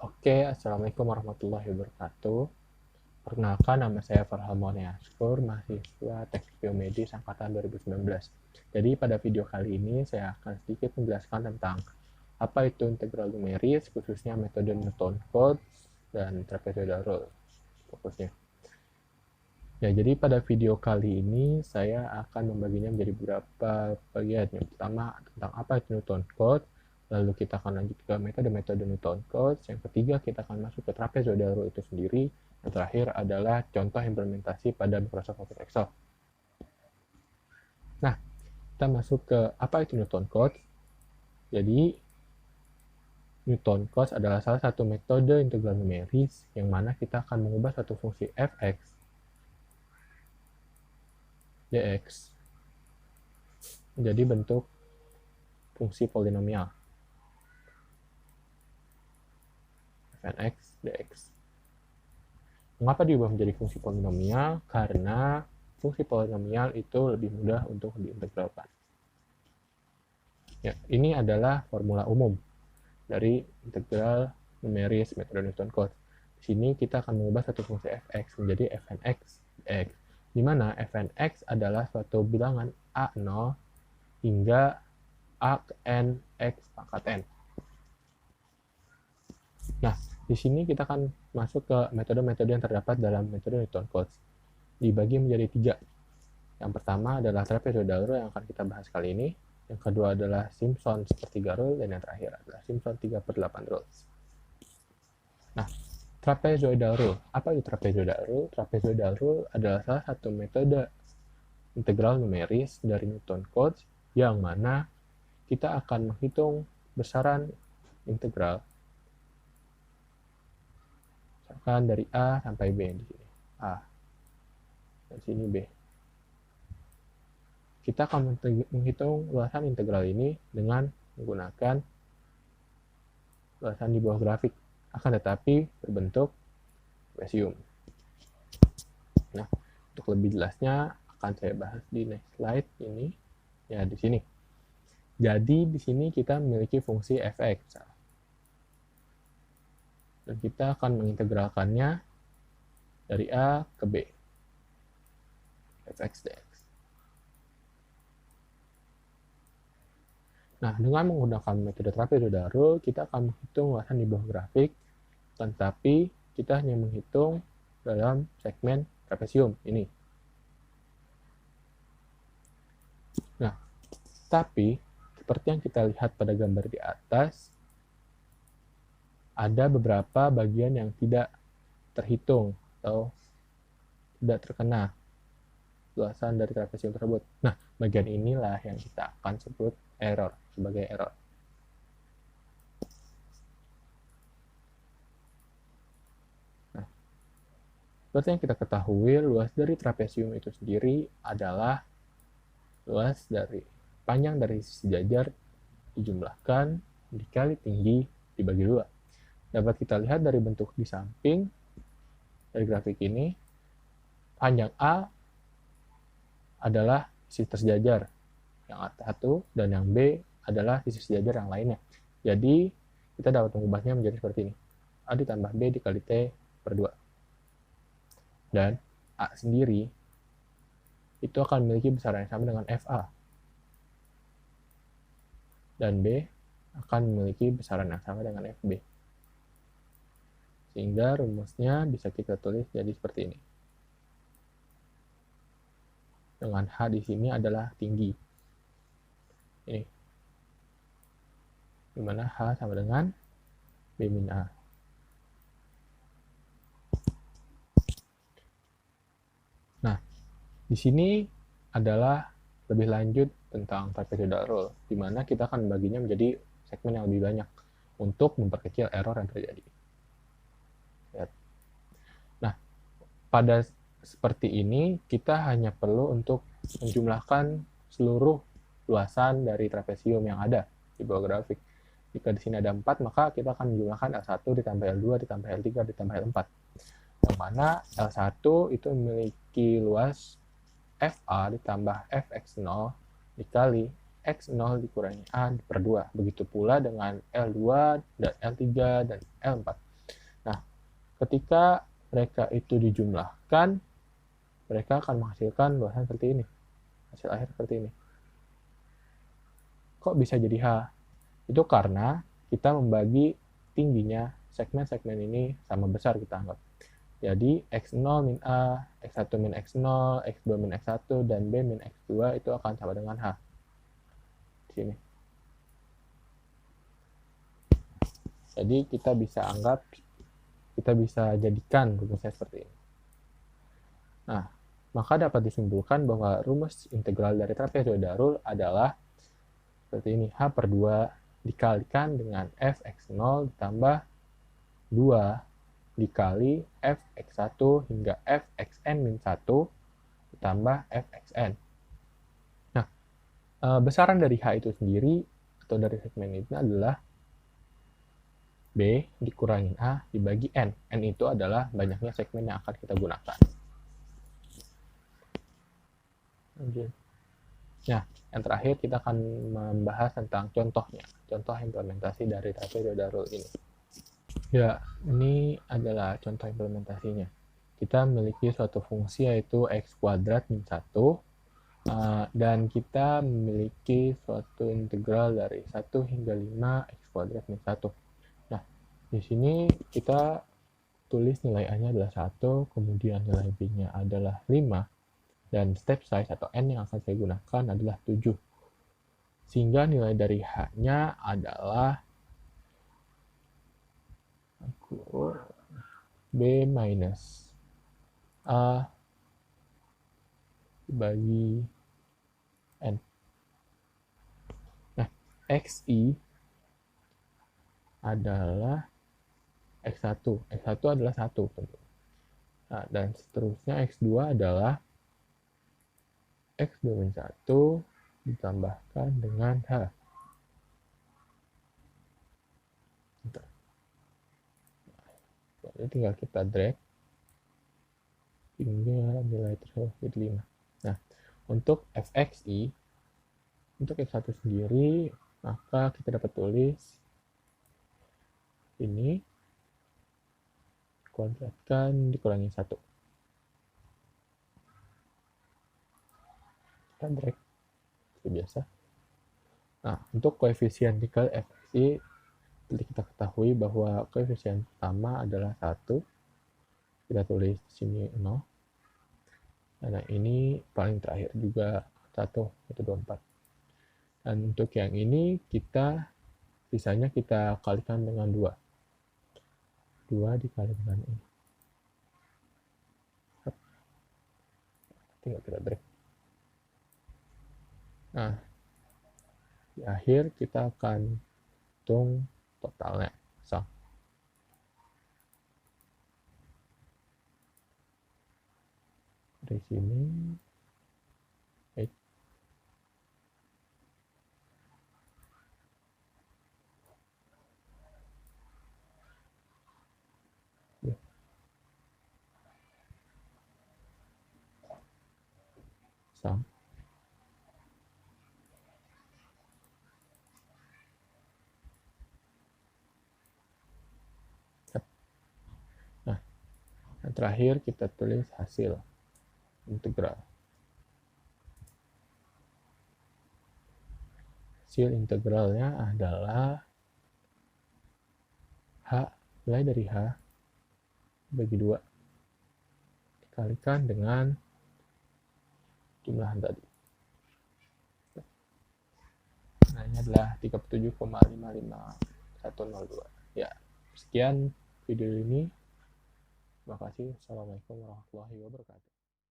Oke, Assalamualaikum warahmatullahi wabarakatuh. Perkenalkan, nama saya Farhal Askur, mahasiswa Teknik Biomedis Angkatan 2019. Jadi pada video kali ini saya akan sedikit menjelaskan tentang apa itu integral numeris, khususnya metode Newton-Cotes dan trapezoidal rule fokusnya. Ya, jadi pada video kali ini saya akan membaginya menjadi beberapa bagian. Yang pertama tentang apa itu Newton-Cotes, lalu kita akan lanjut ke metode-metode Newton-Cotes, yang ketiga kita akan masuk ke trapezoidal rule itu sendiri, yang terakhir adalah contoh implementasi pada Microsoft Office Excel. Nah, kita masuk ke apa itu Newton-Cotes. Jadi, Newton-Cotes adalah salah satu metode integral numeris yang mana kita akan mengubah satu fungsi fx dx menjadi bentuk fungsi polinomial fnx dx. Mengapa diubah menjadi fungsi polinomial? Karena fungsi polinomial itu lebih mudah untuk diintegralkan. Ya, ini adalah formula umum dari integral numeris metode Newton-Cotes. Di sini kita akan mengubah satu fungsi fx menjadi fnx dx, di mana fnx adalah suatu bilangan a0 hingga a n x pangkat n. Nah, di sini kita akan masuk ke metode-metode yang terdapat dalam metode Newton-Cotes. Dibagi menjadi 3. Yang pertama adalah trapezoidal rule yang akan kita bahas kali ini. Yang kedua adalah Simpson sepertiga rule, dan yang terakhir adalah Simpson 3/8 rules. Nah, trapezoidal rule. Apa itu trapezoidal rule? Trapezoidal rule adalah salah satu metode integral numeris dari Newton-Cotes yang mana kita akan menghitung besaran integral misalkan dari A sampai B di sini. A. Dan sini B. Kita akan menghitung luasan integral ini dengan menggunakan luasan di bawah grafik, akan tetapi berbentuk trapesium. Nah, untuk lebih jelasnya akan saya bahas di next slide ini, ya di sini. Jadi di sini kita memiliki fungsi fx, dan kita akan mengintegralkannya dari A ke B, fx dx. Nah, dengan menggunakan metode trapezoidal rule, kita akan menghitung luasan di bawah grafik, tetapi kita hanya menghitung dalam segmen trapesium ini. Nah, tapi seperti yang kita lihat pada gambar di atas, ada beberapa bagian yang tidak terhitung atau tidak terkena luasan dari trapesium tersebut. Nah, bagian inilah yang kita akan sebut error, sebagai error. Nah, seperti yang kita ketahui, luas dari trapesium itu sendiri adalah luas dari panjang dari sisi jajar dijumlahkan dikali tinggi dibagi 2. Dapat kita lihat dari bentuk di samping dari grafik ini, panjang A adalah sisi tersejajar yang satu, dan yang B adalah sisi sejajar yang lainnya. Jadi, kita dapat mengubahnya menjadi seperti ini. A ditambah B dikali T per 2. Dan A sendiri itu akan memiliki besaran yang sama dengan FA. Dan B akan memiliki besaran yang sama dengan FB. Sehingga rumusnya bisa kita tulis jadi seperti ini. Dengan H di sini adalah tinggi. Ini. Dimana H sama dengan B min A. Nah, di sini adalah lebih lanjut tentang trapezoidal rule, di mana kita akan membaginya menjadi segmen yang lebih banyak untuk memperkecil error yang terjadi. Nah, pada seperti ini, kita hanya perlu untuk menjumlahkan seluruh luasan dari trapesium yang ada di bawah grafik. Jika di sini ada 4, maka kita akan menjumlahkan L1 ditambah L2 ditambah L3 ditambah L4. Yang mana L1 itu memiliki luas FA ditambah Fx0 dikali X0 dikurangi A per 2. Begitu pula dengan L2 dan L3 dan L4. Nah, ketika mereka itu dijumlahkan, mereka akan menghasilkan luasan seperti ini. Hasil akhir seperti ini. Kok bisa jadi H? Itu karena kita membagi tingginya segmen-segmen ini sama besar kita anggap. Jadi X0 min A, X1 min X0, X2 min X1, dan B min X2 itu akan sama dengan H. Di sini. Jadi kita bisa anggap, kita bisa jadikan rumusnya seperti ini. Nah, maka dapat disimpulkan bahwa rumus integral dari trapezoidal adalah seperti ini. H per 2 dikalikan dengan Fx0 ditambah 2 dikali Fx1 hingga Fxn-1 ditambah Fxn. Nah, besaran dari H itu sendiri atau dari segmen ini adalah B dikurangi A dibagi N. N itu adalah banyaknya segmen yang akan kita gunakan. Nah, yang terakhir kita akan membahas tentang contohnya. Contoh implementasi dari trapezoidal rule ini. Ya, ini adalah contoh implementasinya. Kita memiliki suatu fungsi yaitu x kuadrat min 1, dan kita memiliki suatu integral dari 1 hingga 5 x kuadrat min 1. Nah, di sini kita tulis nilai A-nya adalah 1, kemudian nilai B-nya adalah 5, dan step size atau N yang akan saya gunakan adalah 7. Sehingga nilai dari H-nya adalah B minus A bagi N. Nah, XI adalah X1. X1 adalah 1 tentu. Nah, dan seterusnya X2 adalah X2 min 1 ditambahkan dengan H. Jadi tinggal kita drag hingga nilai tersebut jadi 5. Nah, untuk Fxi, untuk X1 sendiri, maka kita dapat tulis ini kuadratkan dikurangi 1. Kita drag seperti biasa. Nah, untuk koefisien dikali Fxi, seperti kita ketahui bahwa koefisien pertama adalah 1. Kita tulis di sini 0. Nah, ini paling terakhir juga 1, itu 24. Dan untuk yang ini, sisanya kita kalikan dengan 2. 2 dikali dengan ini. Tinggal kita drag. Nah, di akhir kita akan hitung totalnya. Dari sini, sum. Nah, yang terakhir kita tulis hasil integral. Hasil integralnya adalah H, nilai dari H bagi 2 dikalikan dengan jumlahan tadi. Nilainya adalah 37,55102. Ya, sekian video ini. Terima kasih. Assalamualaikum warahmatullahi wabarakatuh.